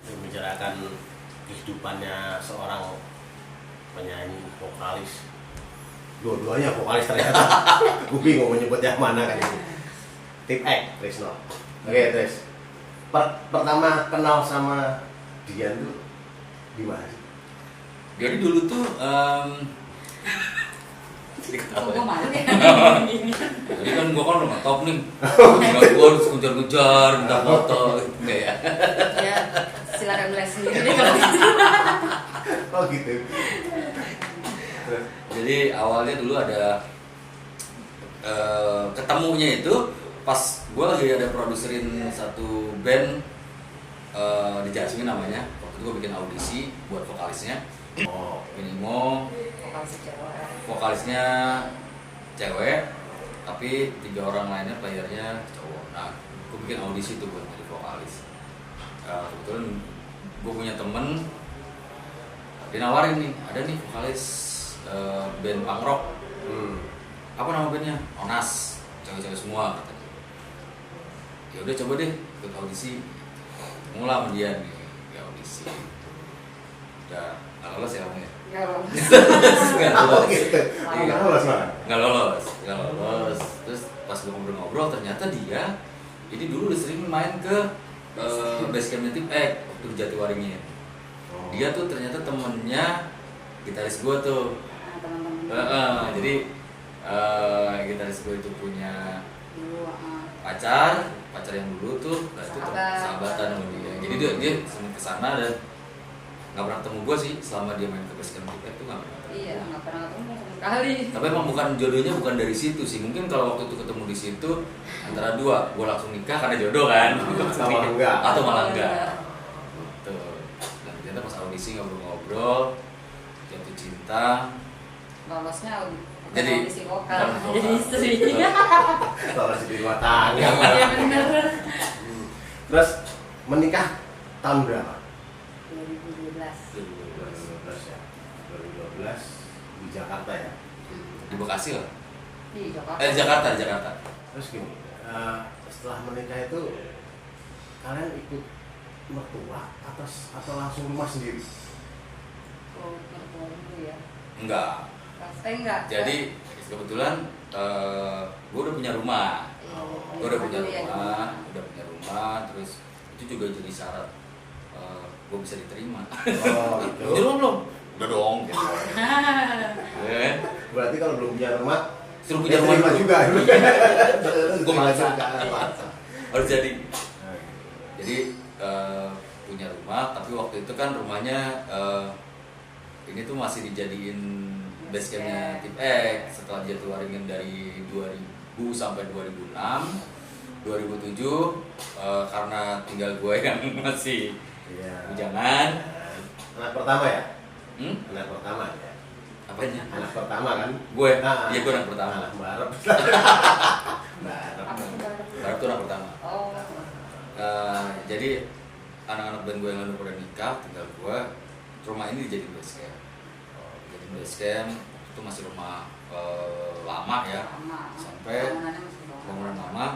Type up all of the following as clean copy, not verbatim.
Membicarakan kehidupannya seorang penyanyi vokalis, dua-duanya vokalis ternyata. Gue bingung menyebut yang mana kan ini. Tip X, Trisno. Oke, Tris. Pertama kenal sama Dian tuh di mana sih? Jadi dulu tuh Gue malu ya. jadi kan gua kan udah top nih. Gua harus kejar-kejar minta foto enggak ya. Ya, silakan mulai sendiri deh kalau gitu. Oh gitu. Jadi awalnya dulu ada ketemunya itu pas gua lagi ada produserin satu band di Jasmine namanya. Waktu itu gua bikin audisi buat vokalisnya. Oh, Minimo, vokalisnya cewek, tapi 3 orang lainnya playernya cowok. Nah, gue bikin audisi tuh buat jadi vokalis. Kebetulan gue punya temen, dia nawarin nih, ada nih vokalis band punk rock. Apa nama bandnya? Onas, cewek-cewek semua katanya. Ya udah coba deh ikut audisi. Mulai sama dia nih, ya audisi. Udah nggak lolos ya kamu ya? Gak lolos. Nggak lolos. oh gitu. Nggak lolos malah. Nggak lolos. Terus pas gue ngobrol-ngobrol ternyata dia jadi dulu udah sering main ke basecampnya Tip X waktu di Jatiwaringin. Oh. Dia tuh ternyata temennya gitaris gue tuh. Teman-teman. Jadi gitaris gue itu punya Dulu, pacar yang dulu tuh, nah itu Sahabat. sahabatan sama dia. Jadi dia sering kesana dan nggak pernah ketemu gue sih selama dia main ke basecamp Tip X tuh nggak pernah. iya, nggak pernah ketemu sama sekali. Tapi emang bukan jodohnya bukan dari situ sih. Mungkin kalau waktu itu ketemu di situ antara dua, gue langsung nikah karena jodoh kan. Atau malah enggak. Atau malah enggak. Gitu. Dan ternyata pas audisi ngobrol-ngobrol, jatuh cinta. Lolosnya Jadi audisi vokal, bukan vokal. jadi istri. Lolos di rumah tangga. Iya bener. Terus menikah tahun berapa? 2012. 2012 ya. 2012 di Jakarta ya. Di Bekasi lah. Di Jakarta. Di Jakarta. Terus gini, setelah menikah itu kalian ikut mertua atau langsung rumah sendiri? Oh, mertua dulu ya. Enggak. Pasti enggak. Jadi kebetulan gue udah punya rumah. Gue udah punya rumah, terus itu juga jadi syarat gue bisa diterima. Oh gitu. Punya rumah belum? Udah dong. Gitu. Berarti kalau belum punya rumah, Suruh punya rumah dulu. juga. Gue maksa. Maksa. Harus jadi. Jadi punya rumah, tapi waktu itu kan rumahnya ini tuh masih dijadiin basecampnya Tip X setelah Jatiwaringin dari 2000 sampai 2006, 2007 karena tinggal gue yang masih Iya. bujangan. Anak pertama ya? Anak pertama ya. apanya? Anak pertama kan? Gue, Nah, iya gue anak pertama. Anak Barep. Barep. Apa tuh baru? Baru tuh anak pertama. Oh. Jadi anak-anak band gue yang lalu pada nikah, tinggal gue. Rumah ini dijadiin base camp. Jadi base camp itu masih rumah lama ya, Lama. sampai Bangunannya masih bangunan lama.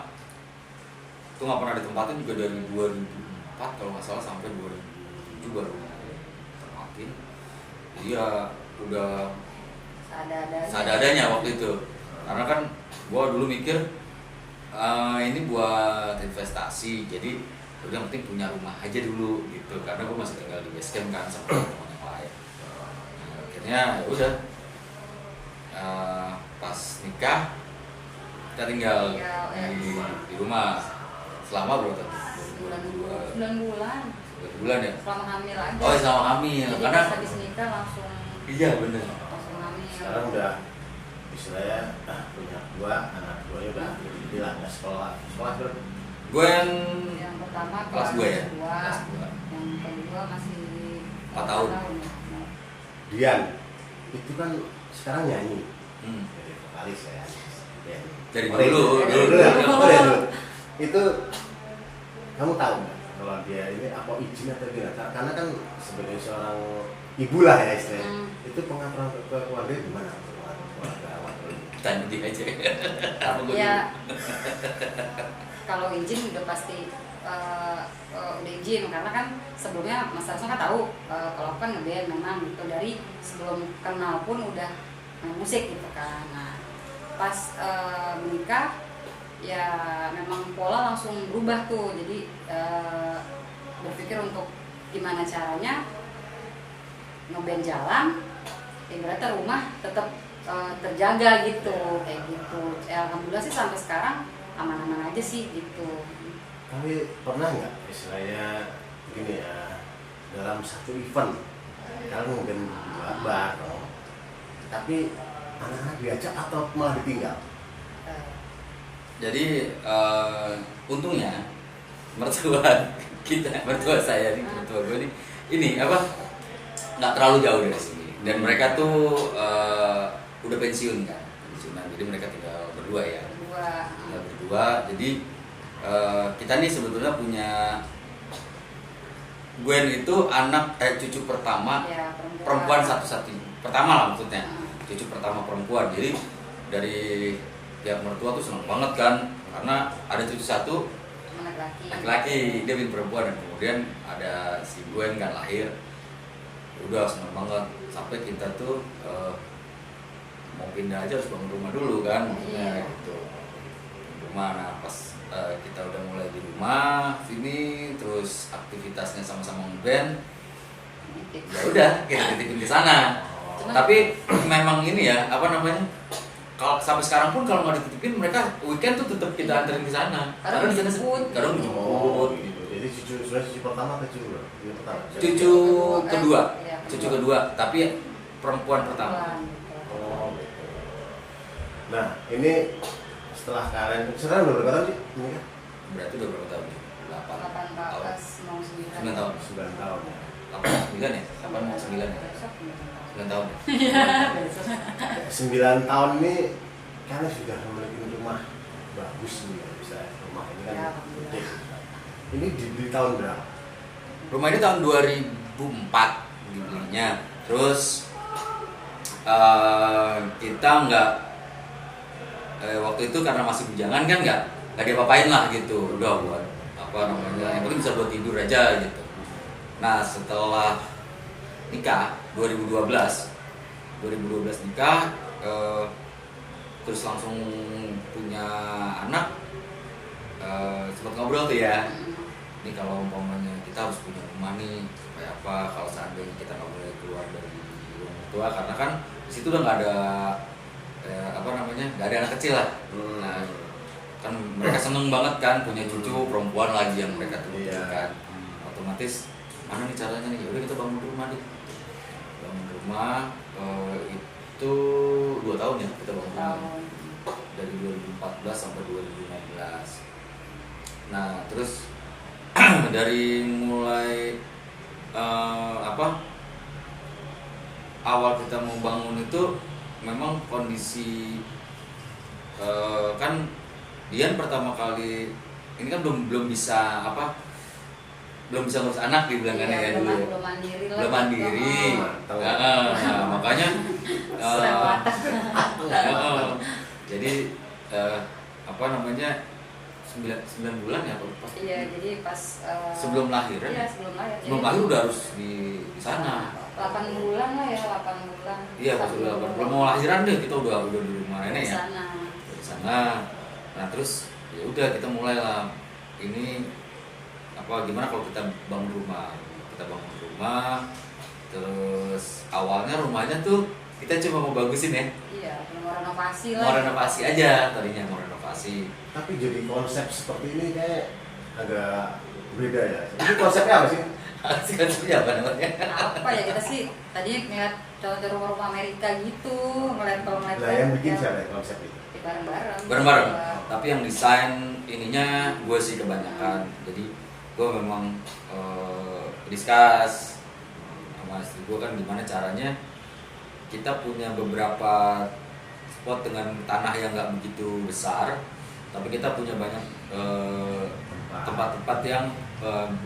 Itu nggak pernah ditempatin juga dari 2004 kalau nggak salah sampai 2007 baru tempatin. Jadi ya udah seadanya waktu itu. Karena kan gue dulu mikir ini buat investasi, jadi udah yang penting punya rumah aja dulu gitu. Karena gue masih tinggal di base camp kan sama teman yang lain. Nah, akhirnya ya udah pas nikah kita tinggal di rumah selama berapa tahun? 9 bulan. 9 bulan ya? Selama hamil aja. Oh, selama hamil. Jadi Karena pas habis nikah langsung iya bener. hamil. Sekarang udah istilahnya punya anak duanya udah bilang nggak sekolah berapa? Gue Yang pertama kelas 2 ya? kedua, Kelas 2. yang kedua masih 4 tahun. Dian, itu kan sekarang nyanyi. Hmm. Jadi vokalis ya. Dari Oh, iya. dulu. Dulu. Itu kamu tahu nggak kalau dia ini apa izin atau tidak? Karena kan sebagai seorang ibu lah ya istilahnya. Itu pengaturan ke keluarga gimana? Keluarga awal dulu. Tanya dia aja. Apa gue Ya, kalau izin udah pasti udah izin, karena kan sebelumnya Mas Rasno kan tahu kalau aku kan ngeband memang gitu, dari sebelum kenal pun udah main musik gitu kan. Nah pas menikah ya memang pola langsung berubah tuh, jadi berpikir untuk gimana caranya ngeband jalan, ibaratnya rumah tetap terjaga gitu, kayak gitu. Alhamdulillah sih sampai sekarang aman-aman aja sih gitu. Tapi pernah nggak istilahnya begini ya, dalam satu event kalian mungkin bareng, tapi anak-anak diajak atau malah ditinggal? Jadi untungnya mertua mertua saya nih, mertua gue nih, ini apa, nggak terlalu jauh dari sini, dan mereka tuh udah pensiunan, jadi mereka tinggal berdua ya. Tinggal berdua, jadi kita nih sebetulnya punya Gwen itu cucu pertama Ya, perempuan satu-satunya, pertama lah maksudnya, cucu pertama perempuan. Jadi dari pihak mertua tuh seneng banget kan, karena ada cucu satu laki-laki, dia bin perempuan, dan kemudian ada si Gwen kan lahir. Udah seneng banget, sampai kita tuh mau pindah aja harus bangun rumah dulu kan, maksudnya gitu. Rumah, nah pas kita udah mulai di rumah sini, terus aktivitasnya sama-sama ngeband, ya udah kita titipin ke sana. Tapi memang ini ya, apa namanya, kalau sampai sekarang pun kalau nggak dititipin, mereka weekend tuh tetap kita anterin ke sana. Karena di sana kadang dijemput. Gitu. Jadi cucu pertama atau cucu pertama? Cucu kedua, cucu kedua, tapi perempuan pertama. Oh, gitu. Nah, ini setelah kalian sekarang udah berapa tahun sih menikah? Berarti udah berapa tahun? 8 tahun. 9 tahun. 9 tahun ya. 8 9 ya? 8 mau 9 ya? 9 tahun. 9 tahun ini kalian sudah memiliki rumah bagus nih ya, bisa rumah ini kan Ya, gede. Ini di tahun berapa? Rumah ini tahun 2004 dibelinya. Terus kita nggak waktu itu karena masih bujangan kan nggak diapa-apain lah gitu, udah buat apa namanya, yang penting bisa buat tidur aja gitu. Nah setelah nikah 2012 nikah, terus langsung punya anak, sempat ngobrol tuh ya, ini kalau umpamanya kita harus punya rumah nih supaya apa, kalau seandainya kita nggak boleh keluar dari rumah tua, karena kan di situ udah nggak ada apa namanya, nggak ada anak kecil lah. Nah kan mereka seneng banget kan punya cucu perempuan lagi yang mereka turutin kan, otomatis mana nih caranya nih, yaudah kita bangun rumah deh. Bangun rumah itu 2 tahun ya kita bangun rumah, dari 2014 sampai 2015. Nah terus dari mulai awal kita mau bangun itu memang kondisi kan Dian pertama kali ini kan belum bisa ngurus anak dibilang kan ya dulu, belum mandiri. Nah, makanya jadi apa namanya 9 bulan ya pas. Iya, jadi pas sebelum lahiran. Iya, sebelum lahir udah harus di sana. 8 bulan lah ya, 8 bulan. Iya, pas udah 8 bulan mau lahiran deh kita udah di rumah nenek ya. Di sana. Nah, terus ya udah kita mulai lah. Ini gimana kalau kita bangun rumah. Terus awalnya rumahnya tuh kita cuma mau bagusin ya. Iya, mau renovasi lah. Mau renovasi aja tadinya, mau renovasi. Tapi jadi konsep seperti ini kayak agak beda ya. Ini konsepnya apa sih? Konsepnya apa namanya? Apa ya, kita sih tadinya ngeliat contoh rumah-rumah Amerika gitu, ngeliat Nah, yang bikin siapa konsep itu? Bareng-bareng. Tapi yang desain ininya gue sih kebanyakan. Jadi gue memang discuss sama istri gue kan gimana caranya kita punya beberapa spot dengan tanah yang nggak begitu besar, tapi kita punya banyak tempat-tempat yang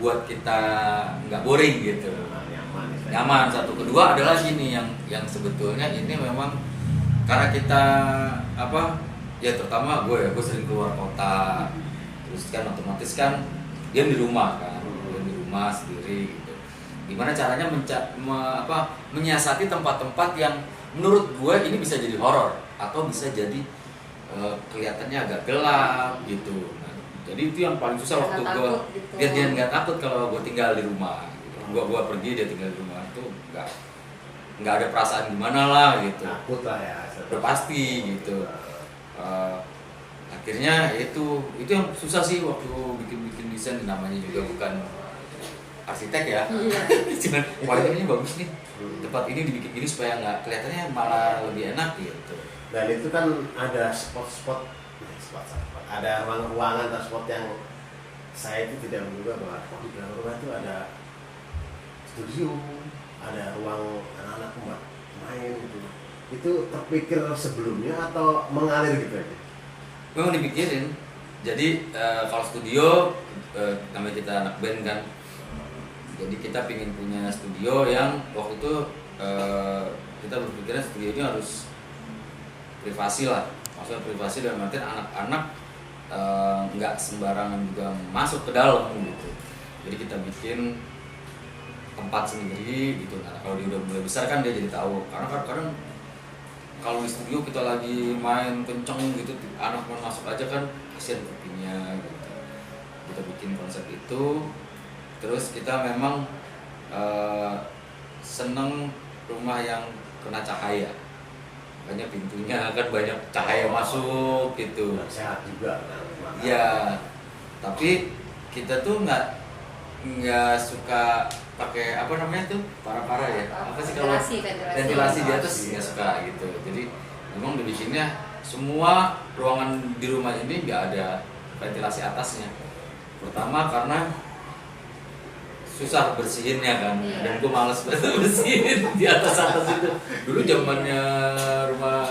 buat kita nggak boring gitu, nyaman. Satu, kedua adalah gini yang sebetulnya ini memang karena kita apa ya, terutama gue sering keluar kota, terus kan otomatis kan dia di rumah kan, dia di rumah sendiri gitu. Gimana caranya menyiasati tempat-tempat yang menurut gue ini bisa jadi horor atau bisa jadi kelihatannya agak gelap gitu. Nah, jadi itu yang paling susah waktu gue gitu. biar dia nggak takut kalau gue tinggal di rumah. Gitu. Gue pergi dia tinggal di rumah itu nggak ada perasaan gimana lah gitu. Takut lah ya. Udah pasti gitu. Akhirnya itu yang susah sih waktu bikin desain, namanya juga bukan arsitek ya. Cuman wah ini bagus nih, tempat ini dibikin gini supaya nggak kelihatannya malah lebih enak gitu. Dan itu kan ada spot-spot, ada ruangan atau spot yang saya itu tidak menduga bahwa di dalam rumah itu ada studio, ada ruang anak-anak buat main gitu. Itu terpikir sebelumnya atau mengalir gitu aja? Memang dipikirin. Jadi kalau studio, namanya kita anak band kan, jadi kita pingin punya studio yang waktu itu kita berpikiran studio ini harus privasi lah. Maksudnya privasi dalam artian anak-anak nggak sembarangan juga masuk ke dalam gitu. Jadi kita bikin tempat sendiri gitu. Nah, kalau dia udah mulai besar kan dia jadi tahu. Karena kadang kalau di studio kita lagi main kenceng gitu, anak mau masuk aja kan kasihan kupingnya gitu. Kita bikin konsep itu, terus kita memang seneng rumah yang kena cahaya. Makanya pintunya kan banyak cahaya masuk gitu. Sehat juga kan. Ya, tapi kita tuh nggak suka pakai apa namanya tuh para ya, apa sih kalau ventilasi di atas nggak suka gitu. Jadi memang dibikinnya semua ruangan di rumah ini nggak ada ventilasi atasnya. Pertama karena susah bersihinnya kan, dan gue males bersihin di atas itu. Dulu zamannya rumah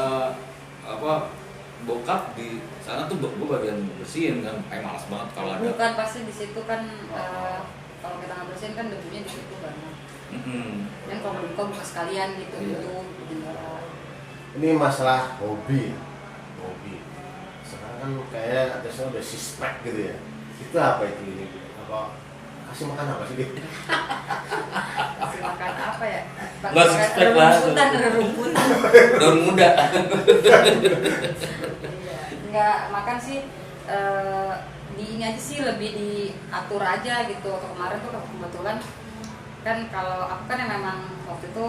apa bokap di sana tuh gue bagian bersihin kan, malas banget kalau ada. Bukan pasti di situ kan. Kalau kita nggak bersihin kan debunya di situ banget. Dan kalau buka sekalian gitu gitu. Ini masalah hobi. Sekarang kan kayaknya atasnya udah sispek gitu ya. Itu apa itu ini? Apa kasih makan apa sih? Kasih makan apa ya? Nggak sispek lah. Rumput. Daun muda. Nggak makan sih. Di ini aja sih lebih diatur aja gitu. Kemarin tuh kebetulan kan kalau aku kan yang memang waktu itu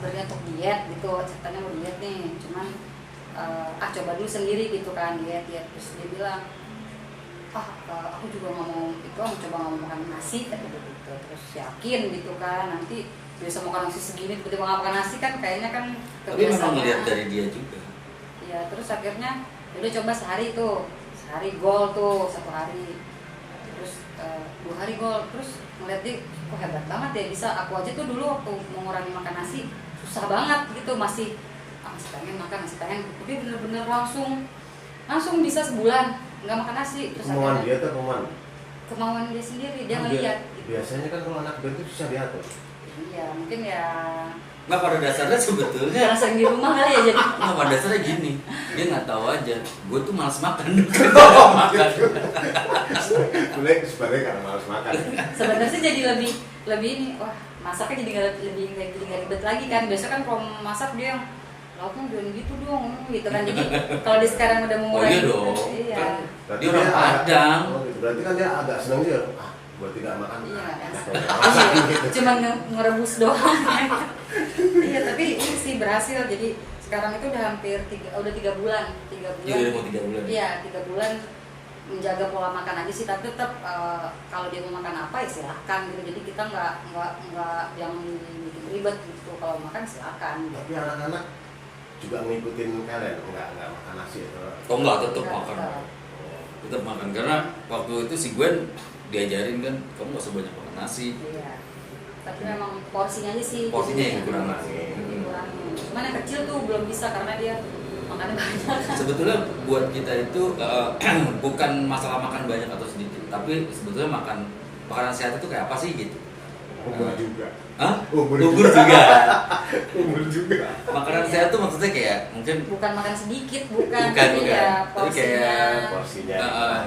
berniat untuk diet gitu, ceritanya mau diet nih, cuman coba dulu sendiri gitu kan diet. Terus dia bilang aku juga nggak mau itu, aku coba nggak mau makan nasi gitu. Terus yakin gitu kan nanti bisa makan nasi segini tiba-tiba nggak makan nasi kan kayaknya kan kebiasaan. Tapi memang ngeliat dari dia juga. Ya terus akhirnya udah coba sehari gol tuh 1 hari, terus 2 hari gol, terus ngeliat dia kok hebat banget ya bisa. Aku aja tuh dulu waktu mengurangi makan nasi susah banget gitu, masih pengen makan tapi bener-bener langsung bisa sebulan nggak makan nasi. Terus kemauan dia tuh kemauan dia sendiri, dia ngeliat gitu. Biasanya kan kalau anak band itu susah diatur. Iya mungkin ya. Nggak, pada dasarnya sebetulnya Karena sering di rumah kali ya jadi. Nggak, pada dasarnya gini, dia nggak tahu aja, gue tuh malas makan. Boleh sebenarnya karena malas makan. Sebenarnya sih jadi lebih ini, wah masaknya jadi nggak ribet lagi kan. Biasa kan kalau masak dia yang lauknya jangan gitu dong, gitu kan. Jadi kalau dia sekarang udah mengurangi. Oh iya dong. Iya. Kan dia orang Padang. Berarti kan dia agak senang dia. Buat tidak makan. Iya. Gitu. Cuma ngerebus doang. Iya, tapi ini sih berhasil. Jadi sekarang itu udah hampir 3 bulan. 3 bulan. Iya, udah mau 3 bulan. Iya, 3 bulan menjaga pola makan aja sih, tapi tetap kalau dia mau makan apa ya silakan gitu. Jadi kita nggak yang bikin ribet gitu. Kalau makan silakan. Tapi anak-anak juga ngikutin kalian, nggak makan nasi atau? Oh enggak, tetap makan. Tetap makan karena waktu itu si Gwen diajarin kan, kamu nggak usah banyak makan nasi. Iya. Tapi memang porsinya aja sih. Porsinya yang kurang. Cuman yang kecil tuh belum bisa karena dia makannya banyak. Sebetulnya buat kita itu bukan masalah makan banyak atau sedikit, tapi sebetulnya makanan sehat itu kayak apa sih gitu. Umur juga. Hah? Umur Umur juga. Umur juga. Makanan sehat tuh maksudnya kayak mungkin bukan makan sedikit, bukan, Bukan. ya Tapi kayak porsinya.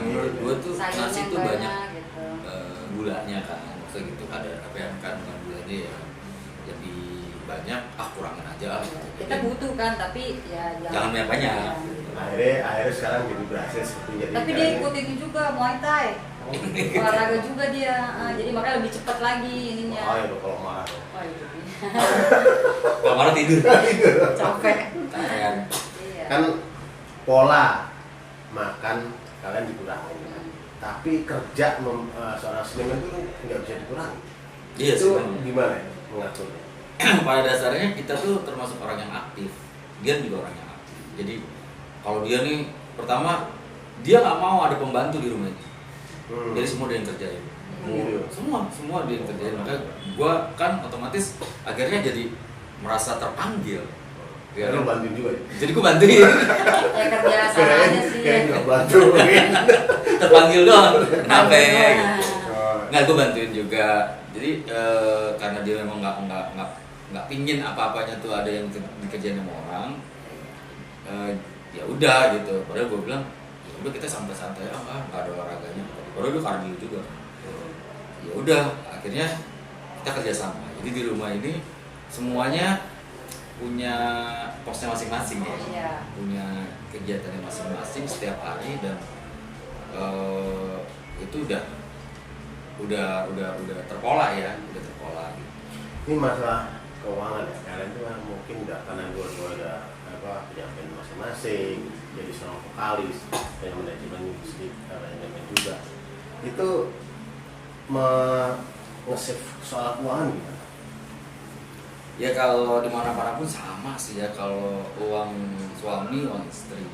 menurut gue tuh sayurnya nasi tuh banyak gitu. gulanya kan, maksudnya gitu ada apa ya, kandungan gulanya ya lebih banyak, kurangin aja lah gitu. Kita butuh kan, tapi ya Jangan banyak-banyak. Akhirnya sekarang jadi berhasil seperti jadi. tapi dia ikutin juga Muay Thai, olahraga juga dia, jadi makanya lebih cepat lagi ininya. Oh ya kalau marah. Oh itu dia. Kalau malah tidur. Capek. Capean. Iya. Kan pola makan kalian dikurangi. Tapi kerja seorang seniman itu nggak bisa dikurangi. Iya Itu sih. gimana ya mengaturnya? Pada dasarnya kita tuh termasuk orang yang aktif, dia juga orang yang aktif. Jadi kalau dia nih pertama dia nggak mau ada pembantu di rumahnya, jadi semua dia yang kerjain. Semua dia yang kerjain. Makanya gue kan otomatis akhirnya jadi merasa terpanggil. Ya lu bantuin juga ya? Jadi gue bantuin. Ya kerja sama aja sih. Kayak nggak bantu. Terpanggil doang. Kenapa? Oh. Nggak, gue bantuin juga. Jadi karena dia memang nggak pingin apa-apanya tuh ada yang dikerjain sama orang. Ya udah gitu. Padahal gue bilang, ya udah kita santai-santai nggak ada olahraganya. Padahal gue kardio juga. Ya udah, akhirnya kita kerjasama. Jadi di rumah ini semuanya punya posnya masing-masing ya. Iya. Punya kegiatannya masing-masing setiap hari dan itu udah terpola ya, udah terpola gitu. Ini masalah keuangan ya, kalian tuh kan mungkin udah karena dua-dua ada penyampaian masing-masing, jadi seorang vokalis yang manajemen musik, manajemen juga. Itu nge-save soal keuangan gitu. Ya kalau dimanapun pun sama sih ya, kalau uang suami, uang istri.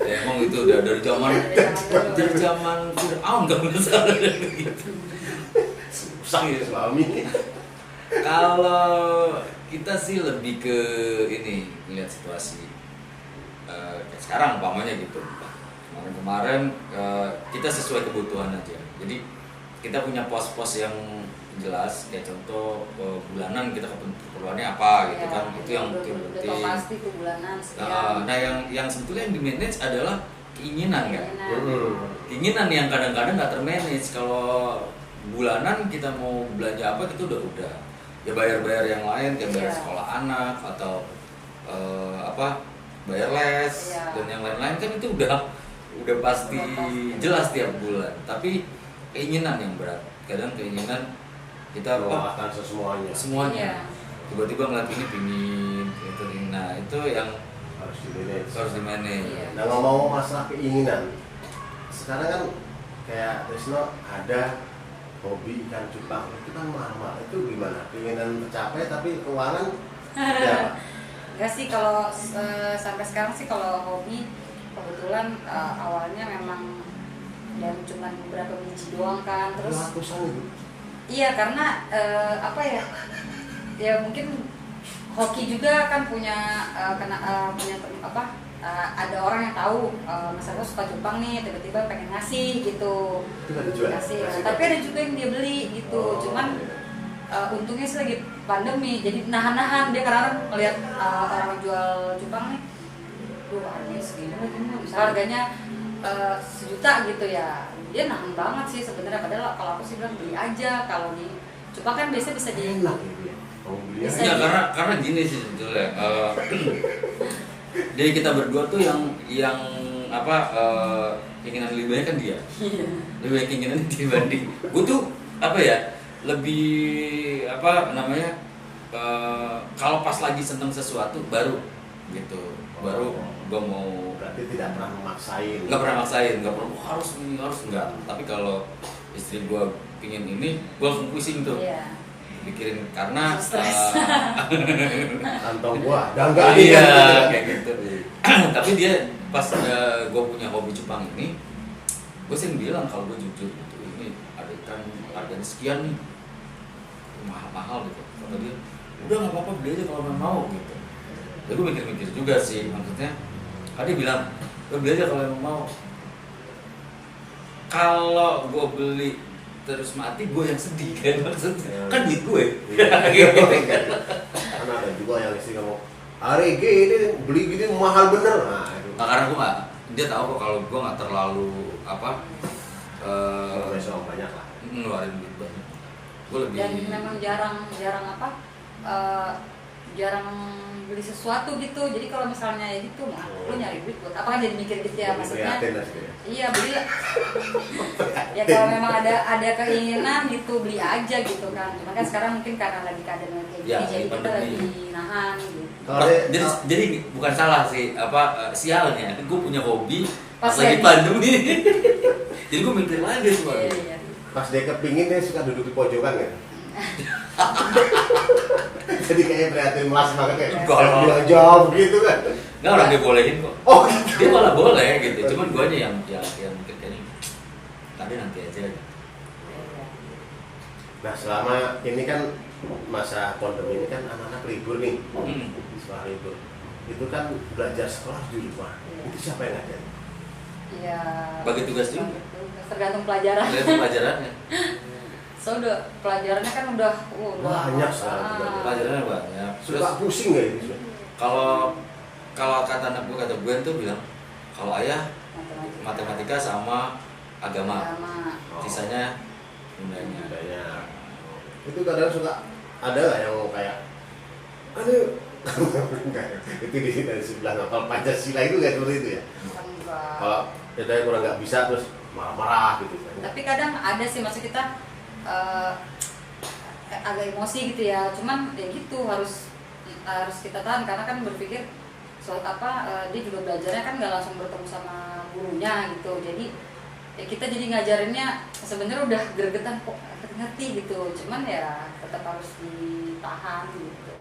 Ya, emang itu udah dari zaman Fir'aun nggak masalah gitu. Susah ya suami. Kalau kita sih lebih ke ini ngeliat situasi kayak sekarang umpamanya gitu. Kemarin kita sesuai kebutuhan aja. Jadi kita punya pos-pos yang jelas, kayak contoh bulanan kita keperluannya apa gitu kan, itu yang penting. Pasti tuh bulanan sekian. Nah yang sebetulnya yang di manage adalah keinginan kan. Keinginan. Keinginan yang kadang-kadang nggak termanage. Kalau bulanan kita mau belanja apa itu udah ya bayar yang lain kayak bayar sekolah anak atau bayar les dan yang lain-lain kan itu udah pasti jelas tiap bulan. Tapi keinginan yang berat, kadang keinginan kita akan semuanya tiba-tiba ngeliat ini pingin gitu. Nah itu yang harus di manage. Nah ngomong masalah keinginan, sekarang kan kayak Trisno ada hobi ikan cupang, itu kan mahal, itu gimana? Keinginan tercapai tapi keuangan ya. Enggak sih, kalau sampai sekarang sih kalau hobi kebetulan awalnya memang dan cuma beberapa biji doang kan, terus ratusan itu. Iya karena ya mungkin hoki juga kan punya ada orang yang tahu misalnya suka cupang nih, tiba-tiba pengen ngasih gitu, ngasih. Tapi ada juga yang dia beli gitu. Cuman untungnya sih lagi pandemi, jadi nahan-nahan dia kadang ngelihat orang jual cupang nih, harganya segini lagi, misalnya harganya 1 juta gitu ya, dia nahan banget sih sebenarnya. Padahal kalau aku sih bilang beli aja, kalau di cupang kan biasanya bisa di bisa ya, karena gini sih sebetulnya. Dari kita berdua tuh yang keinginan lebih banyak kan dia. Lebih banyak keinginan dibanding gue tuh lebih kalau pas lagi seneng sesuatu baru gitu, baru gue mau. Berarti tidak pernah memaksain. Nggak pernah maksain, nggak pernah harus enggak. Tapi kalau istri gue pingin ini, gue langsung pusing tuh. Pikirin karena kantong gua ada enggak kayak gitu. Tapi dia pas gue punya hobi cupang ini, gue sering bilang kalau gue jujur gitu, ini ada ikan harganya sekian nih, mahal gitu. Kata dia, udah nggak apa-apa beli aja kalau mau gitu. Jadi gue mikir-mikir juga sih, maksudnya dia bilang, beli aja kalau mau. kalau gue beli terus mati, gue yang sedih kan maksudnya. Kan duit gue. Karena ada juga yang istri ngomong, hari ini beli gini mahal bener. Nah, itu. Nah, karena gue nggak, dia tahu kok kalau gue nggak terlalu apa. Besok banyak lah. Ngeluarin duit banyak. Gue lebih. Dan memang jarang apa, jarang beli sesuatu gitu. Jadi kalau misalnya ya gitu, nah, lu nyari duit buat apa, kan jadi mikir gitu ya, maksudnya. Iya, beli. Ya kalau memang ada keinginan gitu, beli aja gitu kan. Cuma kan sekarang mungkin karena lagi keadaan kayak gini, Ya, jadi kita pandemi. lagi nahan gitu. Jadi bukan salah sih, apa sialnya. Gue punya hobi pas Pas lagi lagi. pandemi. Jadi gue mikir lagi semua. Iya. Pas dia kepingin dia suka duduk di pojokan kan. Jadi kayak prihatin mas banget kayak Kalau- bilang jawab gitu kan. Nggak, orang dia bolehin kok. Oh gitu. Dia malah boleh gitu. Cuman gue aja yang mikir kayaknya tapi nanti aja. Nah selama ini kan masa pandemi ini kan anak-anak libur nih, sekolah libur. Itu kan belajar sekolah di rumah. Itu siapa yang ngajarin? Iya. Bagi tugas juga. Tergantung pelajaran. Lihat pelajarannya. So udah pelajarannya kan udah Banyak sekarang Pelajarannya banyak. Terus Suka pusing gak itu? kalau kata anak gue, kata gue tuh bilang kalau ayah matematika sama agama, sisanya bundanya. Banyak. Itu kadang suka ada nggak yang mau kayak, aduh, itu dari sebelah ngapal Pancasila itu nggak seperti itu ya? Kalau kita kurang nggak bisa terus marah-marah gitu. Tapi kadang ada sih, maksud kita agak emosi gitu ya. Cuman ya gitu harus kita tahan karena kan berpikir soal apa, dia juga belajarnya kan nggak langsung bertemu sama gurunya gitu. Jadi ya kita jadi ngajarinnya sebenarnya udah gregetan kok ngerti gitu. Cuman ya tetap harus ditahan gitu.